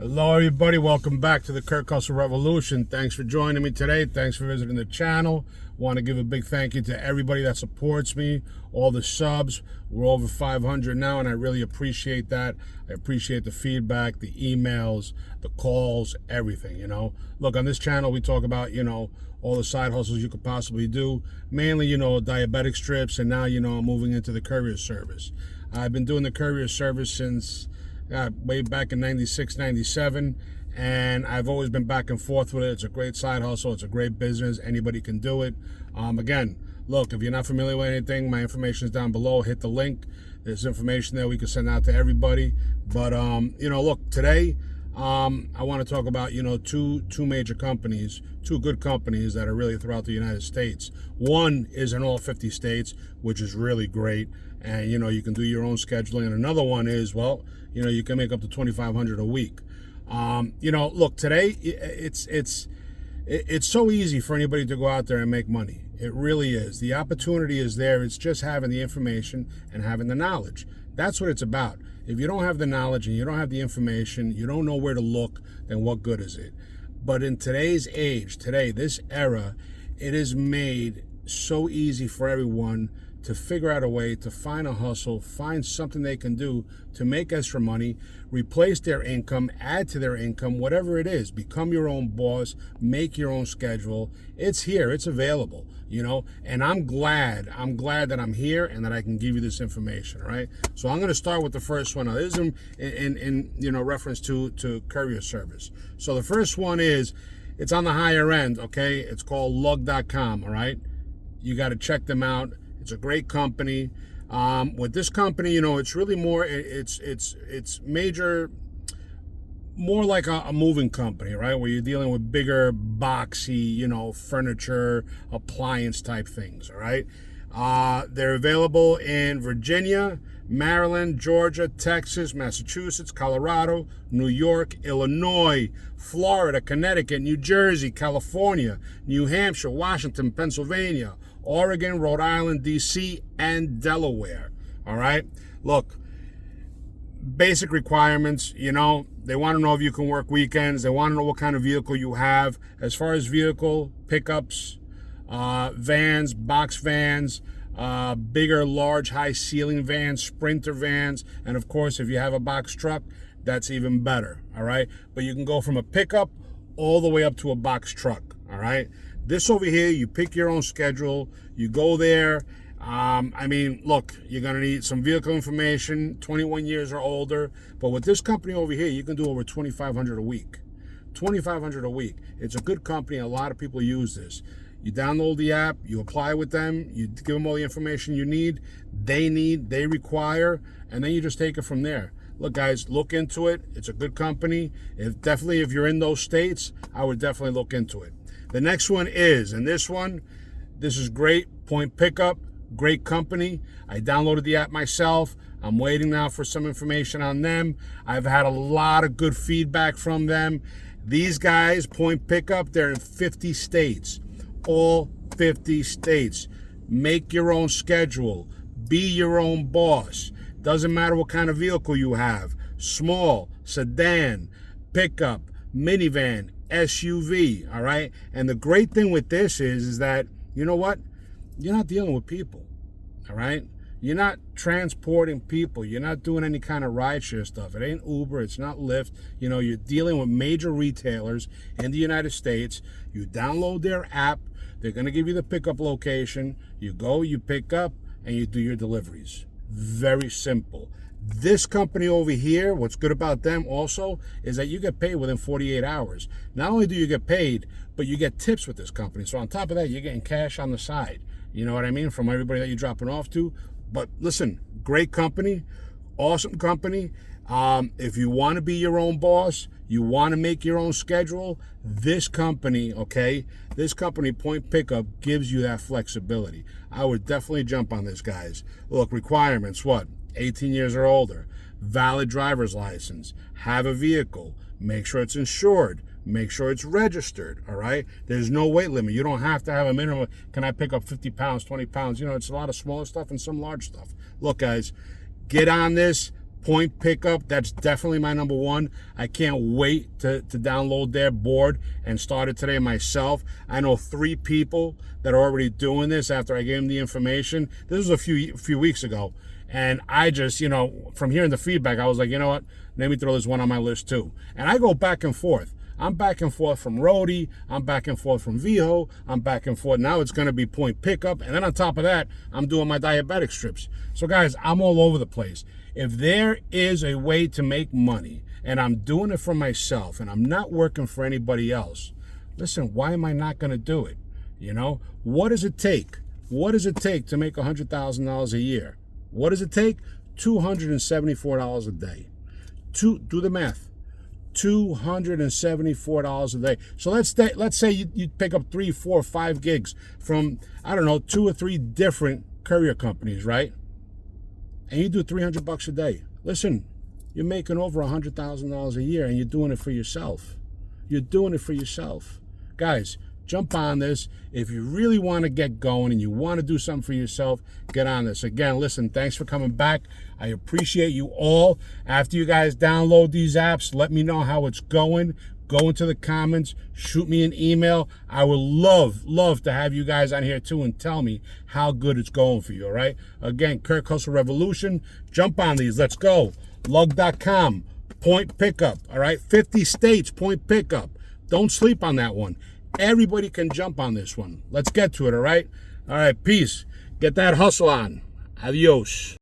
Hello everybody, welcome back to the Kirk Hustle Revolution. Thanks for joining me today. Thanks for visiting the channel. Want to give a big thank you to everybody that supports me, all the subs. We're over 500 now and I really appreciate that. I appreciate the feedback, the emails, the calls, everything, Look, on this channel we talk about, all the side hustles you could possibly do. Mainly, diabetic strips, and now, I'm moving into the courier service. I've been doing the courier service since way back in 96, 97, and I've always been back and forth with it. It's a great side hustle. It's a great business. Anybody can do it. Again, look, if you're not familiar with anything, my information is down below. Hit the link. There's information there we can send out to everybody. But, look, today I want to talk about, two major companies, two good companies that are really throughout the United States. One is in all 50 states, which is really great. And, you can do your own scheduling. And another one is, you can make up to $2,500 a week. Look, today it's so easy for anybody to go out there and make money. It really is. The opportunity is there. It's just having the information and having the knowledge. That's what it's about. If you don't have the knowledge and you don't have the information, you don't know where to look, then what good is it? But in today's age, this era, it is made so easy for everyone to figure out a way to find a hustle, find something they can do to make extra money, replace their income, add to their income, whatever it is. Become your own boss, make your own schedule. It's here, it's available, and I'm glad that I'm here and that I can give you this information, all right? So I'm going to start with the first one. Now, this is in reference to courier service. So the first one is, it's on the higher end, okay? It's called Lug.com, all right? You got to check them out. It's a great company. With this company, it's really more, it's major, more like a moving company, right? Where you're dealing with bigger, boxy, furniture, appliance type things, all right? They're available in Virginia, Maryland, Georgia, Texas, Massachusetts, Colorado, New York, Illinois, Florida, Connecticut, New Jersey, California, New Hampshire, Washington, Pennsylvania, Oregon, Rhode Island, D.C., and Delaware. All right? Look, basic requirements, they want to know if you can work weekends. They want to know what kind of vehicle you have. As far as vehicle, pickups, vans, box vans, bigger, large, high ceiling vans, sprinter vans, and of course, if you have a box truck, that's even better. All right? But you can go from a pickup all the way up to a box truck. All right? This over here, you pick your own schedule, you go there. Look, you're going to need some vehicle information, 21 years or older. But with this company over here, you can do over $2,500 a week. $2,500 a week. It's a good company. A lot of people use this. You download the app, you apply with them, you give them all the information you need, they require, and then you just take it from there. Look, guys, look into it. It's a good company. If you're in those states, I would definitely look into it. The next one is, and this is great, Point Pickup, great company. I downloaded the app myself. I'm waiting now for some information on them. I've had a lot of good feedback from them. These guys, Point Pickup, they're in 50 states, all 50 states. Make your own schedule. Be your own boss. Doesn't matter what kind of vehicle you have, small, sedan, pickup, minivan, SUV, all right? And the great thing with this is that, you know what? You're not dealing with people, all right? You're not transporting people. You're not doing any kind of rideshare stuff. It ain't Uber. It's not Lyft. You're dealing with major retailers in the United States. You download their app. They're going to give you the pickup location. You go, you pick up, and you do your deliveries. Very simple. This company over here, what's good about them also is that you get paid within 48 hours. Not only do you get paid, but you get tips with this company. So on top of that, you're getting cash on the side. You know what I mean? From everybody that you're dropping off to. But listen, great company, awesome company. If you want to be your own boss, you want to make your own schedule, this company, Point Pickup, gives you that flexibility. I would definitely jump on this, guys. Look, requirements, what? 18 years or older, valid driver's license, have a vehicle, make sure it's insured, make sure it's registered, all right? There's no weight limit. You don't have to have a minimum. Can I pick up 50 pounds, 20 pounds? It's a lot of smaller stuff and some large stuff. Look, guys, get on this, Point Pickup, that's definitely my number one. I can't wait to download their board and start it today myself. I know 3 people that are already doing this after I gave them the information. This was a few weeks ago. And I just, from hearing the feedback, I was like, you know what? Let me throw this one on my list too. And I go back and forth. I'm back and forth from Rody. I'm back and forth from Viho. I'm back and forth. Now it's going to be Point Pickup. And then on top of that, I'm doing my diabetic strips. So guys, I'm all over the place. If there is a way to make money and I'm doing it for myself and I'm not working for anybody else, listen, why am I not going to do it? What does it take? What does it take to make $100,000 a year? What does it take? $274 a day. Do the math. $274 a day. So let's say you pick up 3, 4, 5 gigs from, I don't know, 2 or 3 different courier companies, right? And you do $300 a day. Listen, you're making over $100,000 a year, and you're doing it for yourself. You're doing it for yourself. Guys, jump on this. If you really want to get going and you want to do something for yourself, get on this. Again, listen, thanks for coming back. I appreciate you all. After you guys download these apps, let me know how it's going. Go into the comments, shoot me an email. I would love to have you guys on here too and tell me how good it's going for you, all right? Again, Kirk Hustle Revolution. Jump on these. Let's go. Lug.com, Point Pickup, all right? 50 states, Point Pickup. Don't sleep on that one. Everybody can jump on this one. Let's get to it, all right? All right, peace. Get that hustle on. Adios.